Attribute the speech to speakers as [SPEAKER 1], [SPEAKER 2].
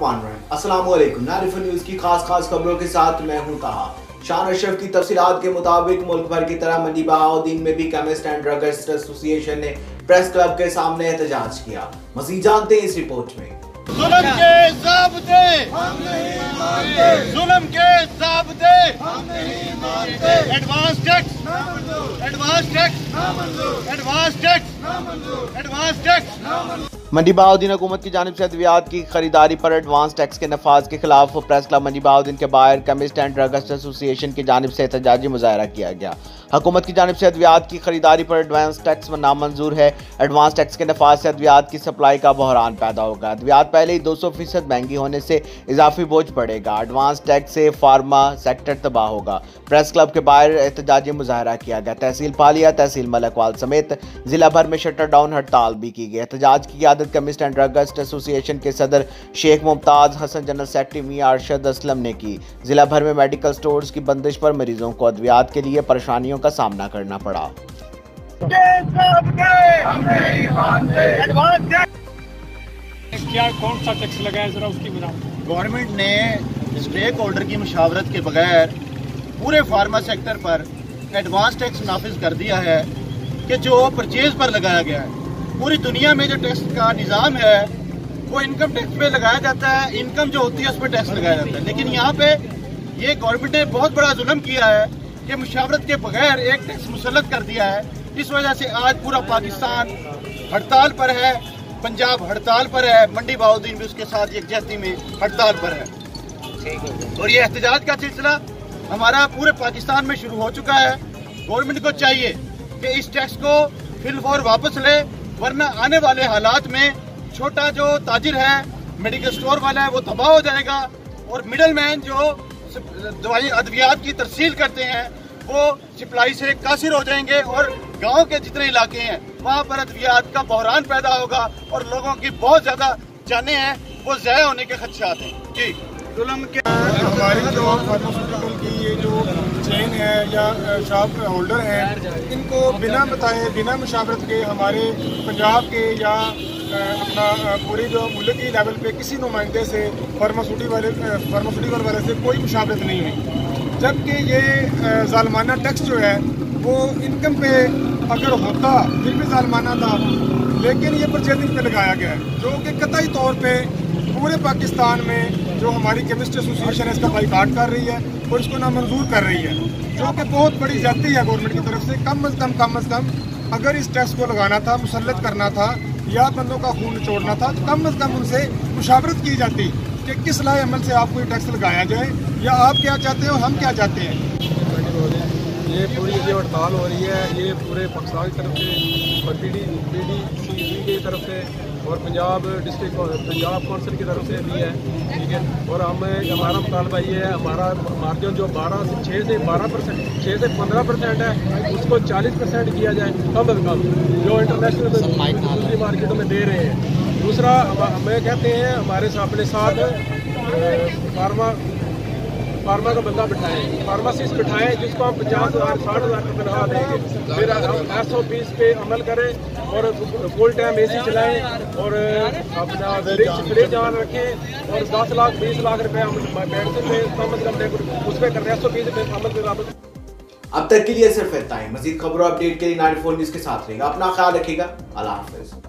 [SPEAKER 1] अस्सलाम वालेकुम। नारिफुल न्यूज़ की खास खबरों के साथ मैं हूं ताहा। शान अशरफ की तफसीलात के मुताबिक मुल्क भर की तरह मंडी बहाउद्दीन में भी केमिस्ट एंड ड्रगिस्ट एसोसिएशन ने प्रेस क्लब के सामने एहतजाज किया। मज़ीद जानते हैं इस रिपोर्ट में।
[SPEAKER 2] जुल्म के ज़ाब्ते हम नहीं मानते, जुल्म के ज़ाब्ते हम नहीं मानते। एडवांस टैक्स ना मंजूर, एडवांस टैक्स ना मंजूर, एडवांस टैक्स ना मंजूर, एडवांस टैक्स ना मंजूर।
[SPEAKER 1] मंडी बहाउद्दीन हुकूमत की जानिब से अद्वियात की खरीदारी पर एडवांस टैक्स के नफाज के खिलाफ प्रेस क्लब मंडी बहाउद्दीन के बाहर केमिस्ट एंड ड्रगिस्ट एसोसिएशन की जानिब से एहतजाजी मुजाहरा किया गया। हुकूमत की जानिब से अद्वियात की खरीदारी पर एडवांस टैक्स नामंजूर है। एडवांस टैक्स के नफाज से अद्वियात की सप्लाई का बहरान पैदा होगा। अद्वियात पहले ही 200% महंगी होने से इजाफी बोझ पड़ेगा। एडवांस टैक्स से फार्मा सेक्टर तबाह होगा। प्रेस क्लब के बाहर एहतजाजी मुजाहरा किया गया। तहसील पालिया, तहसील मलकवाल समेत जिला भर में शटर डाउन हड़ताल भी की गई। एहतजाज की क़यादत केमिस्ट एंड ड्रगिस्ट एसोसिएशन के सदर शेख मुमताज हसन, जनरल सेक्रेटरी मियां अरशद असलम ने की। जिला भर में मेडिकल स्टोर्स की बंदिश पर मरीजों को अद्वियात के लिए परेशानियों का सामना करना पड़ा।
[SPEAKER 3] क्या कौन सा टैक्स लगाया जरा उसकी बता।
[SPEAKER 2] गवर्नमेंट ने स्टेक होल्डर की मुशावरत के बगैर पूरे फार्मा सेक्टर पर एडवांस टैक्स नाफिज कर दिया है कि जो परचेज पर लगाया गया है। पूरी दुनिया में जो टैक्स का निज़ाम है वो इनकम टैक्स पे लगाया जाता है, इनकम जो होती है उस पर टैक्स लगाया जाता है। लेकिन यहाँ पे ये गवर्नमेंट ने बहुत बड़ा जुल्म किया है कि मुशावरत के बगैर एक टैक्स मुसल्लत कर दिया है। इस वजह से आज पूरा पाकिस्तान हड़ताल पर है, पंजाब हड़ताल पर है, मंडी बहाउद्दीन भी उसके साथ यकजहती में हड़ताल पर है। और ये एहतजाज का सिलसिला हमारा पूरे पाकिस्तान में शुरू हो चुका है। गवर्नमेंट को चाहिए कि इस टैक्स को फिलफौर वापस ले, वरना आने वाले हालात में छोटा जो ताजिर है, मेडिकल स्टोर वाला है, वो तबाह हो जाएगा और मिडल मैन जो दवाई अद्वियात की तरसील करते हैं वो सप्लाई से कासिर हो जाएंगे और गांव के जितने इलाके हैं वहां पर अद्वियात का बहरान पैदा होगा और लोगों की बहुत ज्यादा जानें हैं वो ज़ाया होने के खदशात हैं। जी जुल्म के
[SPEAKER 3] हमारी जो फार्मास्यूटिकल की ये जो चेन है या शॉप होल्डर हैं, इनको बिना बताए, बिना मुशावरत के हमारे पंजाब के या अपना पूरी जो मुल्क की लेवल पे किसी नुमाइंदे से फार्मास्यूटिकल वाले से कोई मुशावरत नहीं हुई। जबकि ये जालमाना टैक्स जो है वो इनकम पे अगर होता फिर भी जालमाना था, लेकिन ये परचेजिंग पे लगाया गया है जो कि कतई तौर पे पूरे पाकिस्तान में जो हमारी केमिस्ट एसोसिएशन है इसका बाइकाट कर रही है और इसको नामंजूर कर रही है, जो कि बहुत बड़ी ज्यादती है गवर्नमेंट की तरफ से। कम अज़ कम अगर इस टैक्स को लगाना था, मुसल्लत करना था या बंदों का खून निचोड़ना था तो कम अज़ कम उनसे मुशावरत की जाती कि किस लाए अमल से आपको ये टैक्स लगाया जाए या आप क्या चाहते हो, हम क्या चाहते हैं।
[SPEAKER 4] ये पूरी जो हड़ताल हो रही है ये पूरे पाकिस्तान की तरफ से और PDC की तरफ से और पंजाब डिस्ट्रिक्ट पंजाब कौंसिल की तरफ से भी है, ठीक है। और हमारा मुतालबा ये है, हमारा मार्जिन जो 6 से 15% है उसको 40% किया जाए कम अज़ कम, जो इंटरनेशनल दूसरी मार्केटों में दे रहे हैं। दूसरा हमें कहते हैं हमारे अपने साथ फार्मा का बंदा बिठाएं, फार्मासिस्ट बिठाएं जिसको हम 50,000 60,000 रुपये तनख्वाह देंगे। फिर हम SOPs पे अमल करें और फुल टाइम AC चलाएं और अपना फ्रिज ऑन रखें और 10 लाख 20 लाख रुपये हम मेडिसिन पे कम अज़ कम उस पर करें, SOPs पे अमल पे वापस।
[SPEAKER 1] अब तक के लिए सिर्फ इतना ही। मज़ीद खबरों अपडेट के लिए 94 न्यूज़ के साथ रहेगा। अपना ख्याल रखिएगा। अल्लाह हाफ़िज़।